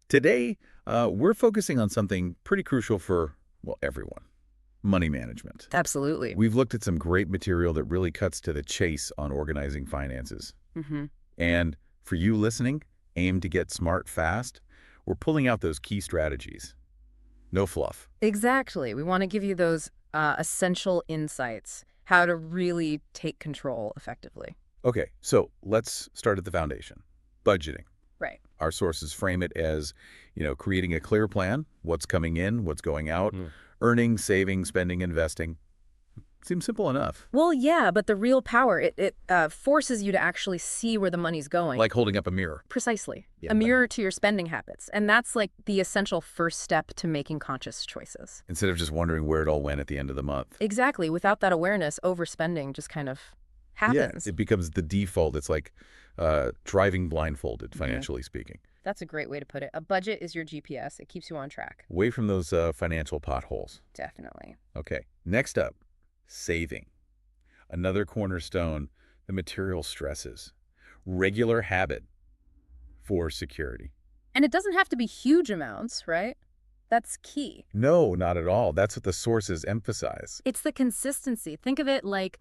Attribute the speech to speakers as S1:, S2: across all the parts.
S1: Today, we're focusing on something pretty crucial for, well, everyone. Money management.
S2: Absolutely.
S1: We've looked at some great material that really cuts to the chase on organizing finances.
S2: Hmm.
S1: And for you listening, aim to get smart fast, we're pulling out those key strategies. No fluff.
S2: Exactly. We want to give you those essential insights, how to really take control effectively.
S1: Okay, so let's start at the foundation. Budgeting.
S2: Right.
S1: Our sources frame it as, creating a clear plan, what's coming in, what's going out, earning, saving, spending, investing. Seems simple enough.
S2: Well, yeah, but the real power, it forces you to actually see where the money's going.
S1: Like holding up a mirror.
S2: Precisely.
S1: Yeah,
S2: A mirror to your spending habits. And that's like the essential first step to making conscious choices.
S1: Instead of just wondering where it all went at the end of the month.
S2: Exactly. Without that awareness, overspending just kind of happens.
S1: Yeah, it becomes the default. It's like driving blindfolded, financially speaking.
S2: That's a great way to put it. A budget is your GPS. It keeps you on track.
S1: Away from those financial potholes.
S2: Definitely.
S1: Okay, next up, saving. Another cornerstone, the material stresses. Regular habit for security.
S2: And it doesn't have to be huge amounts, right? That's key.
S1: No, not at all. That's what the sources emphasize.
S2: It's the consistency. Think of it like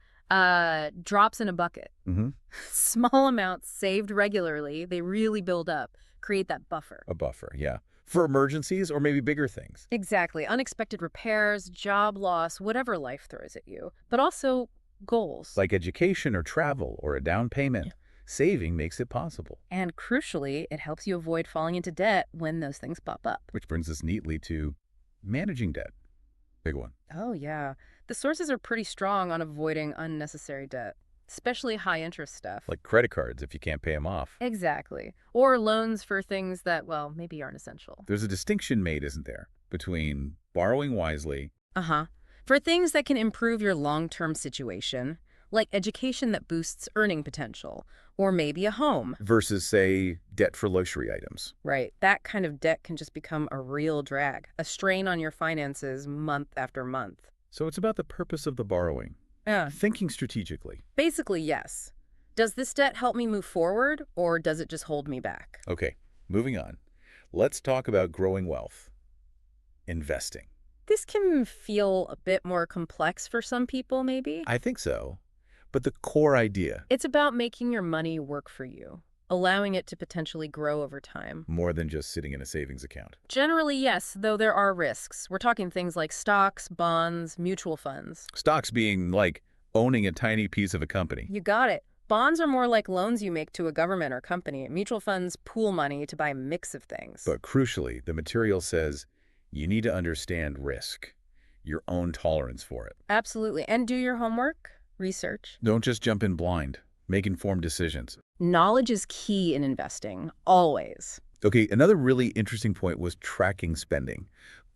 S2: drops in a bucket.
S1: Mm-hmm.
S2: Small amounts saved regularly, they really build up, create that buffer.
S1: A buffer, yeah. For emergencies or maybe bigger things.
S2: Exactly. Unexpected repairs, job loss, whatever life throws at you. But also goals.
S1: Like education or travel or a down payment.
S2: Yeah.
S1: Saving makes it possible.
S2: And crucially, it helps you avoid falling into debt when those things pop up.
S1: Which brings us neatly to managing debt. Big one.
S2: Oh, yeah. The sources are pretty strong on avoiding unnecessary debt, especially high-interest stuff.
S1: Like credit cards if you can't pay them off.
S2: Exactly. Or loans for things that, well, maybe aren't essential.
S1: There's a distinction made, isn't there, between borrowing wisely.
S2: Uh-huh. For things that can improve your long-term situation, like education that boosts earning potential, or maybe a home.
S1: Versus, say, debt for luxury items.
S2: Right. That kind of debt can just become a real drag, a strain on your finances month after month.
S1: So it's about the purpose of the borrowing.
S2: Yeah.
S1: Thinking strategically.
S2: Basically, yes. Does this debt help me move forward, or does it just hold me back?
S1: Okay, moving on. Let's talk about growing wealth. Investing.
S2: This can feel a bit more complex for some people, maybe.
S1: I think so. But the core idea,
S2: It's about making your money work for you, allowing it to potentially grow over time.
S1: more than just sitting in a savings account.
S2: Generally, yes, though there are risks. We're talking things like stocks, bonds, mutual funds.
S1: Stocks being like owning a tiny piece of a company.
S2: You got it. Bonds are more like loans you make to a government or company. Mutual funds pool money to buy a mix of things.
S1: But crucially, the material says you need to understand risk, your own tolerance for it.
S2: Absolutely. And do your homework, research.
S1: Don't just jump in blind. Make informed decisions.
S2: Knowledge is key in investing, always.
S1: Okay, another really interesting point was tracking spending.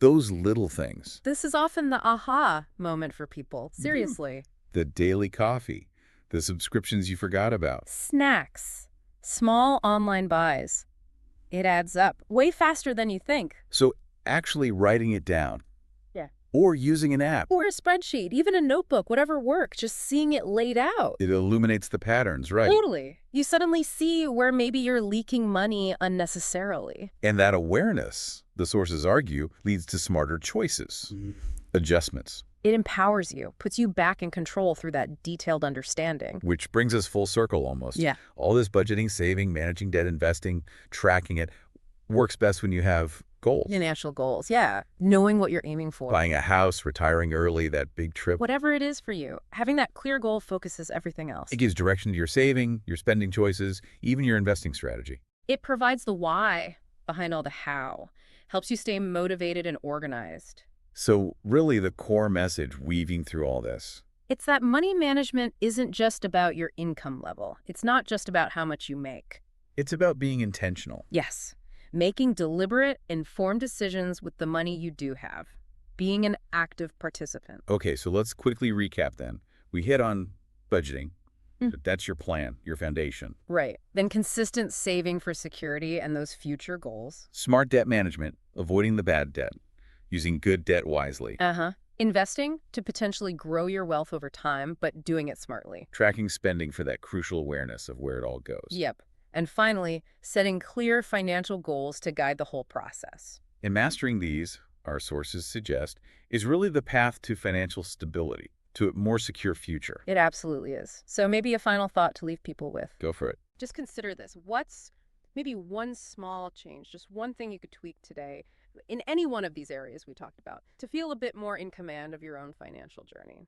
S1: Those little things.
S2: This is often the aha moment for people. Seriously.
S1: The daily coffee. The subscriptions you forgot about.
S2: Snacks. Small online buys. It adds up way faster than you think.
S1: So actually writing it down.
S2: Yeah.
S1: Or using an app.
S2: Or a spreadsheet, even a notebook, whatever works, just seeing it laid out.
S1: It illuminates the patterns, right?
S2: Totally. You suddenly see where maybe you're leaking money unnecessarily.
S1: And that awareness, the sources argue, leads to smarter choices, adjustments.
S2: It empowers you, puts you back in control through that detailed understanding.
S1: Which brings us full circle almost.
S2: Yeah.
S1: All this budgeting, saving, managing debt, investing, tracking it, works best when you have goals.
S2: Financial goals, yeah. Knowing what you're aiming for.
S1: Buying a house, retiring early, that big trip.
S2: Whatever it is for you, having that clear goal focuses everything else.
S1: It gives direction to your saving, your spending choices, even your investing strategy.
S2: It provides the why behind all the how, helps you stay motivated and organized.
S1: So really the core message weaving through all this.
S2: It's that money management isn't just about your income level. It's not just about how much you make.
S1: It's about being intentional.
S2: Yes, making deliberate, informed decisions with the money you do have. Being an active participant.
S1: Okay, so let's quickly recap then. We hit on budgeting. That's your plan, your foundation.
S2: Right. Then consistent saving for security and those future goals.
S1: Smart debt management, avoiding the bad debt, using good debt wisely.
S2: Investing to potentially grow your wealth over time, but doing it smartly.
S1: Tracking spending for that crucial awareness of where it all goes.
S2: Yep. And finally, setting clear financial goals to guide the whole process.
S1: And mastering these, our sources suggest, is really the path to financial stability, to a more secure future.
S2: It absolutely is. So maybe a final thought to leave people with.
S1: Go for it.
S2: Just consider this. What's maybe one small change, just one thing you could tweak today in any one of these areas we talked about to feel a bit more in command of your own financial journey?